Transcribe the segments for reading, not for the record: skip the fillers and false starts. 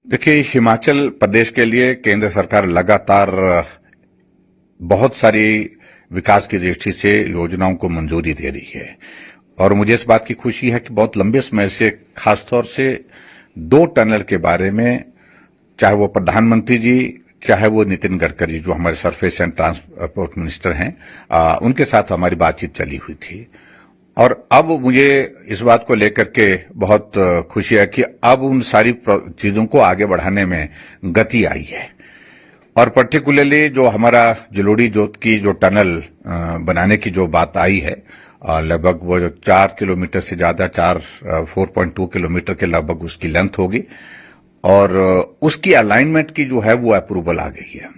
देखिए, हिमाचल प्रदेश के लिए केंद्र सरकार लगातार बहुत सारी विकास की दृष्टि से योजनाओं को मंजूरी दे रही है और मुझे इस बात की खुशी है कि बहुत लंबे समय से, खासतौर से 2 टनल के बारे में, चाहे वो प्रधानमंत्री जी, चाहे वो नितिन गडकरी जो हमारे सरफेस एंड ट्रांसपोर्ट मिनिस्टर हैं, उनके साथ हमारी बातचीत चली हुई थी। और अब मुझे इस बात को लेकर के बहुत खुशी है कि अब उन सारी चीजों को आगे बढ़ाने में गति आई है। और पर्टिकुलरली जो हमारा जलोड़ी जोत की जो टनल बनाने की जो बात आई है, लगभग वो 4 किलोमीटर से ज्यादा, 4.2 किलोमीटर के लगभग उसकी लेंथ होगी और उसकी अलाइनमेंट की जो है वो अप्रूवल आ गई है।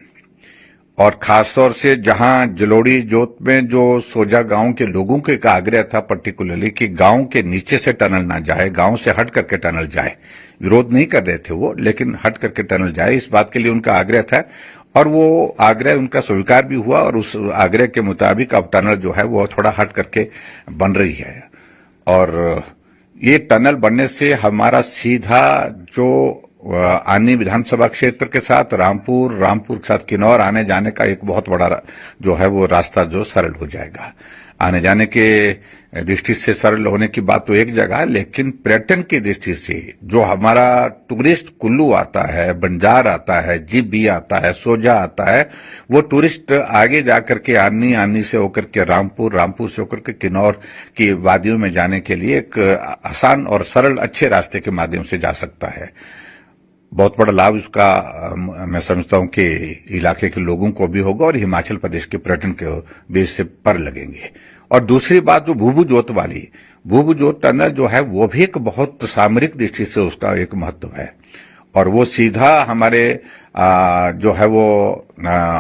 और खासतौर से जहां जलोड़ी जोत में जो सोजा गांव के लोगों के का आग्रह था पर्टिकुलरली कि गांव के नीचे से टनल ना जाए, गांव से हट करके टनल जाए, विरोध नहीं कर रहे थे वो, लेकिन हट करके टनल जाए, इस बात के लिए उनका आग्रह था और वो आग्रह उनका स्वीकार भी हुआ और उस आग्रह के मुताबिक अब टनल जो है वो थोड़ा हट करके बन रही है। और ये टनल बनने से हमारा सीधा जो आनी विधानसभा क्षेत्र के साथ रामपुर के साथ किन्नौर आने जाने का एक बहुत बड़ा जो है वो रास्ता जो सरल हो जाएगा। आने जाने के दृष्टि से सरल होने की बात तो एक जगह, लेकिन पर्यटन की दृष्टि से जो हमारा टूरिस्ट कुल्लू आता है, बंजार आता है, जीबी आता है, सोजा आता है, वो टूरिस्ट आगे जाकर के आनी से होकर के रामपुर से होकर के किन्नौर की वादियों में जाने के लिए एक आसान और सरल अच्छे रास्ते के माध्यम से जा सकता है। बहुत बड़ा लाभ इसका मैं समझता हूं कि इलाके के लोगों को भी होगा और हिमाचल प्रदेश के पर्यटन के बेस से पर लगेंगे। और दूसरी बात, जो भूभू जोत टनल जो है वो भी एक बहुत सामरिक दृष्टि से उसका एक महत्व है और वो सीधा हमारे जो है वो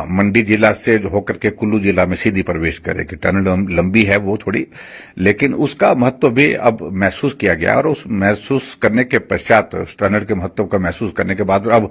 मंडी जिला से जो होकर के कुल्लू जिला में सीधी प्रवेश करेगी। टनल लंबी है वो थोड़ी, लेकिन उसका महत्व भी अब महसूस किया गया और उस महसूस करने के पश्चात, उस टनल के महत्व का महसूस करने के बाद अब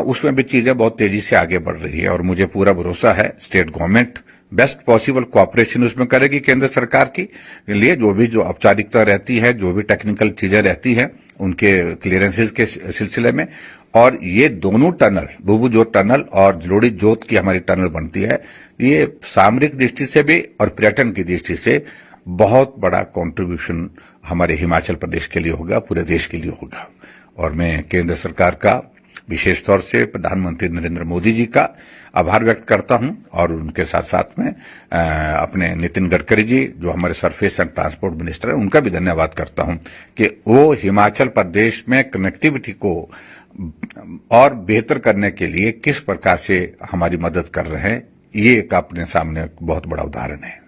उसमें भी चीजें बहुत तेजी से आगे बढ़ रही है और मुझे पूरा भरोसा है state government best possible cooperation उसमें करेगी केंद्र सरकार की लिए। जो औपचारिकता रहती है, जो भी टेक्निकल चीजें रहती हैं उनके क्लियरेंसेस के सिलसिले में, और ये दोनों टनल, भूभू जोत टनल और जलोड़ी जोत की हमारी टनल बनती है, ये सामरिक दृष्टि से भी और पर्यटन की दृष्टि से बहुत बड़ा कंट्रीब्यूशन हमारे हिमाचल प्रदेश के लिए होगा, पूरे देश के लिए होगा। और मैं केंद्र सरकार का, विशेष तौर से प्रधानमंत्री नरेंद्र मोदी जी का आभार व्यक्त करता हूं और उनके साथ साथ में अपने नितिन गडकरी जी जो हमारे सरफेस एंड ट्रांसपोर्ट मिनिस्टर हैं, उनका भी धन्यवाद करता हूं कि वो हिमाचल प्रदेश में कनेक्टिविटी को और बेहतर करने के लिए किस प्रकार से हमारी मदद कर रहे हैं। ये एक अपने सामने बहुत बड़ा उदाहरण है।